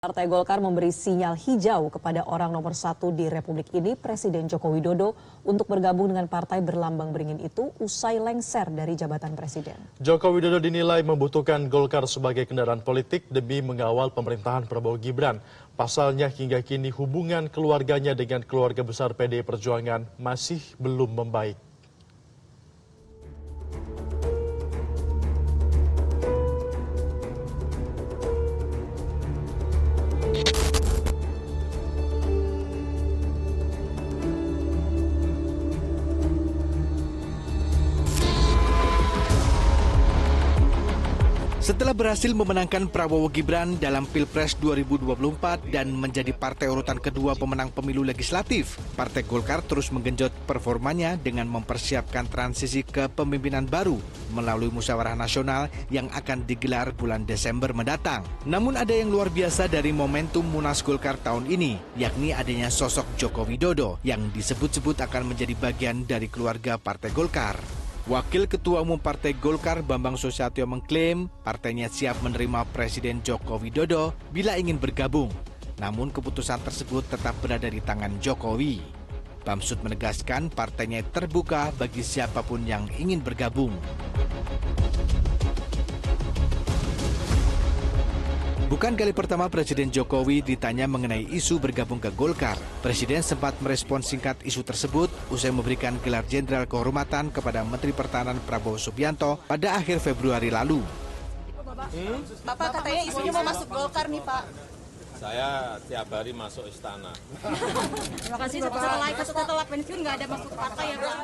Partai Golkar memberi sinyal hijau kepada orang nomor satu di Republik ini, Presiden Joko Widodo, untuk bergabung dengan partai berlambang beringin itu usai lengser dari jabatan presiden. Joko Widodo dinilai membutuhkan Golkar sebagai kendaraan politik demi mengawal pemerintahan Prabowo Gibran. Pasalnya hingga kini hubungan keluarganya dengan keluarga besar PDI Perjuangan masih belum membaik. Setelah berhasil memenangkan Prabowo Gibran dalam Pilpres 2024 dan menjadi partai urutan kedua pemenang pemilu legislatif, Partai Golkar terus menggenjot performanya dengan mempersiapkan transisi kepemimpinan baru melalui musyawarah nasional yang akan digelar bulan Desember mendatang. Namun ada yang luar biasa dari momentum Munas Golkar tahun ini, yakni adanya sosok Joko Widodo yang disebut-sebut akan menjadi bagian dari keluarga Partai Golkar. Wakil Ketua Umum Partai Golkar Bambang Susatyo mengklaim partainya siap menerima Presiden Joko Widodo bila ingin bergabung. Namun keputusan tersebut tetap berada di tangan Jokowi. Bamsud menegaskan partainya terbuka bagi siapapun yang ingin bergabung. Bukan kali pertama Presiden Jokowi ditanya mengenai isu bergabung ke Golkar. Presiden sempat merespon singkat isu tersebut usai memberikan gelar jenderal kehormatan kepada Menteri Pertahanan Prabowo Subianto pada akhir Februari lalu. Bapak katanya isunya mau masuk Golkar nih, Pak. Saya tiap hari masuk istana. Terima kasih, Bapak. Setelah pensiun nggak ada masuk partai ya, Pak?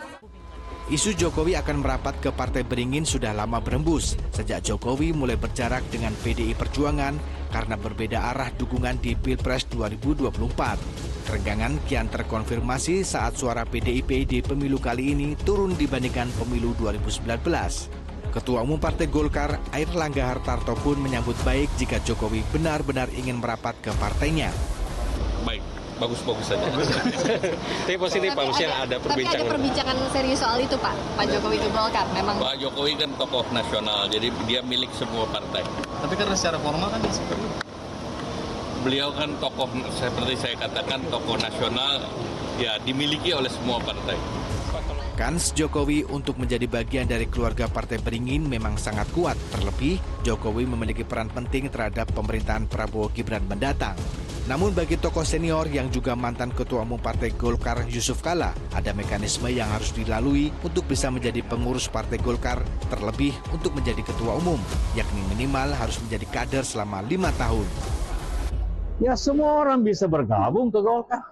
Isu Jokowi akan merapat ke Partai Beringin sudah lama berembus sejak Jokowi mulai berjarak dengan PDI Perjuangan karena berbeda arah dukungan di Pilpres 2024. Kerenggangan kian terkonfirmasi saat suara PDIP di pemilu kali ini turun dibandingkan pemilu 2019. Ketua Umum Partai Golkar, Airlangga Hartarto pun menyambut baik jika Jokowi benar-benar ingin merapat ke partainya. Baik, bagus-bagus saja. Tapi positif Pak, ada perbincangan. Tapi ada perbincangan serius soal itu Pak Jokowi ke Golkar memang. Pak Jokowi kan tokoh nasional, jadi dia milik semua partai. Tapi kan secara formal kan beliau kan tokoh, seperti saya katakan, tokoh nasional, ya dimiliki oleh semua partai. Kans Jokowi untuk menjadi bagian dari keluarga Partai Beringin memang sangat kuat. Terlebih, Jokowi memiliki peran penting terhadap pemerintahan Prabowo Gibran mendatang. Namun bagi tokoh senior yang juga mantan Ketua Umum Partai Golkar Yusuf Kala, ada mekanisme yang harus dilalui untuk bisa menjadi pengurus Partai Golkar, terlebih untuk menjadi Ketua Umum, yakni minimal harus menjadi kader selama 5 tahun. Ya semua orang bisa bergabung ke Golkar.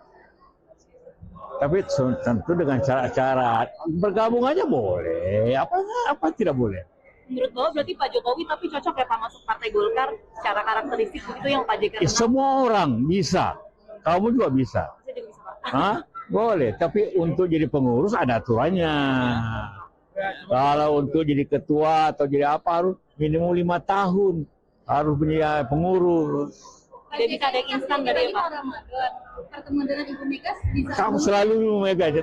Tapi tentu dengan cara-cara bergabung aja boleh, apa tidak boleh. Menurut Bapak berarti Pak Jokowi tapi cocok ya Pak masuk Partai Golkar secara karakteristik begitu yang Pak JK. Semua orang bisa, kamu juga bisa. Saya juga bisa, Pak. Hah? Boleh, tapi untuk jadi pengurus ada aturannya. Kalau untuk jadi ketua atau jadi apa harus minimum 5 tahun harus punya pengurus. Jadi bisa ada yang instan dari Pak. Pertemuan dengan Ibu Mega bisa. Kamu selalu Ibu Mega aja.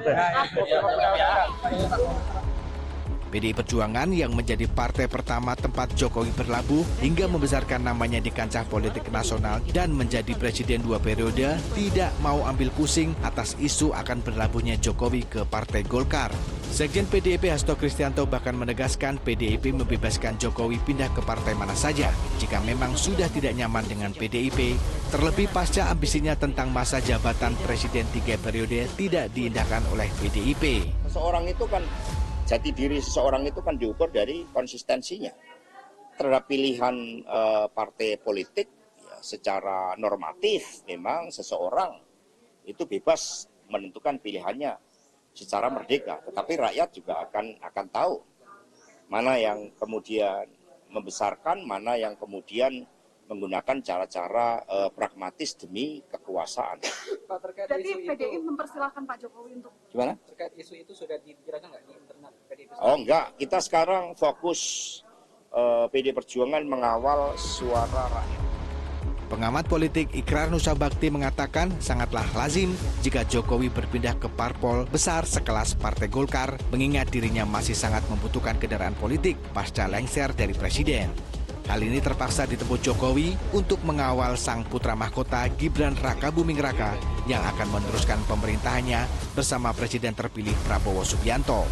PDI Perjuangan yang menjadi partai pertama tempat Jokowi berlabuh hingga membesarkan namanya di kancah politik nasional dan menjadi presiden 2 periode tidak mau ambil pusing atas isu akan berlabuhnya Jokowi ke Partai Golkar. Sekjen PDIP Hasto Kristianto bahkan menegaskan PDIP membebaskan Jokowi pindah ke partai mana saja jika memang sudah tidak nyaman dengan PDIP, terlebih pasca ambisinya tentang masa jabatan presiden 3 periode tidak diindahkan oleh PDIP. Seseorang itu kan jati diri seseorang itu kan diukur dari konsistensinya terhadap pilihan partai politik. Ya, secara normatif memang seseorang itu bebas menentukan pilihannya secara merdeka, tetapi rakyat juga akan tahu mana yang kemudian membesarkan, mana yang kemudian menggunakan cara-cara pragmatis demi kekuasaan. Pak, terkait Jadi isu PDI itu, mempersilahkan Pak Jokowi untuk Gimana? terkait isu itu sudah dibicarakan nggak di internal PDI? Oh enggak, kita sekarang fokus PDI Perjuangan mengawal suara rakyat. Pengamat politik Ikrar Nusa Bakti mengatakan sangatlah lazim jika Jokowi berpindah ke parpol besar sekelas Partai Golkar, mengingat dirinya masih sangat membutuhkan kendaraan politik pasca lengser dari presiden. Hal ini terpaksa ditempuh Jokowi untuk mengawal sang putra mahkota Gibran Rakabuming Raka yang akan meneruskan pemerintahannya bersama Presiden terpilih Prabowo Subianto.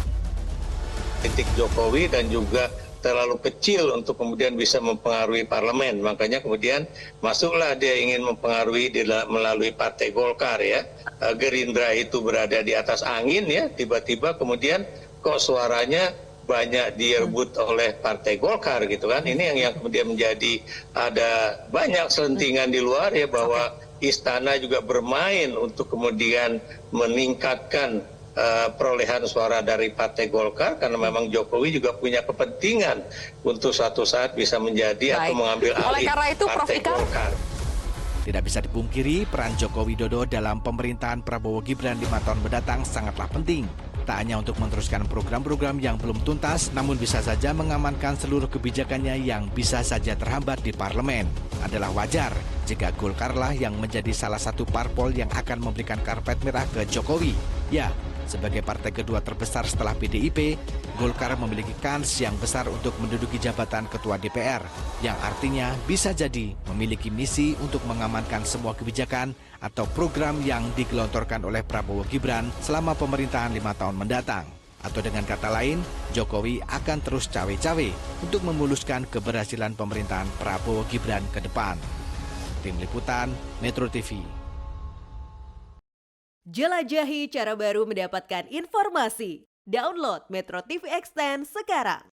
Titik Jokowi dan juga terlalu kecil untuk kemudian bisa mempengaruhi parlemen. Makanya kemudian masuklah dia ingin mempengaruhi melalui Partai Golkar ya. Gerindra itu berada di atas angin ya, tiba-tiba kemudian kok suaranya banyak direbut oleh Partai Golkar gitu kan. Ini yang kemudian menjadi ada banyak selentingan di luar ya, bahwa istana juga bermain untuk kemudian meningkatkan perolehan suara dari Partai Golkar, karena memang Jokowi juga punya kepentingan untuk suatu saat bisa menjadi atau mengambil alih Partai Golkar. Tidak bisa dipungkiri, peran Joko Widodo dalam pemerintahan Prabowo Gibran 5 tahun mendatang sangatlah penting. Tak hanya untuk meneruskan program-program yang belum tuntas, namun bisa saja mengamankan seluruh kebijakannya yang bisa saja terhambat di parlemen. Adalah wajar jika Golkarlah yang menjadi salah satu parpol yang akan memberikan karpet merah ke Jokowi. Ya, sebagai partai kedua terbesar setelah PDIP, Golkar memiliki kans yang besar untuk menduduki jabatan Ketua DPR, yang artinya bisa jadi memiliki misi untuk mengamankan semua kebijakan atau program yang digelontorkan oleh Prabowo Gibran selama pemerintahan 5 tahun mendatang. Atau dengan kata lain, Jokowi akan terus cawe-cawe untuk memuluskan keberhasilan pemerintahan Prabowo Gibran ke depan. Tim Liputan, Metro TV. Jelajahi cara baru mendapatkan informasi. Download Metro TV Extend sekarang.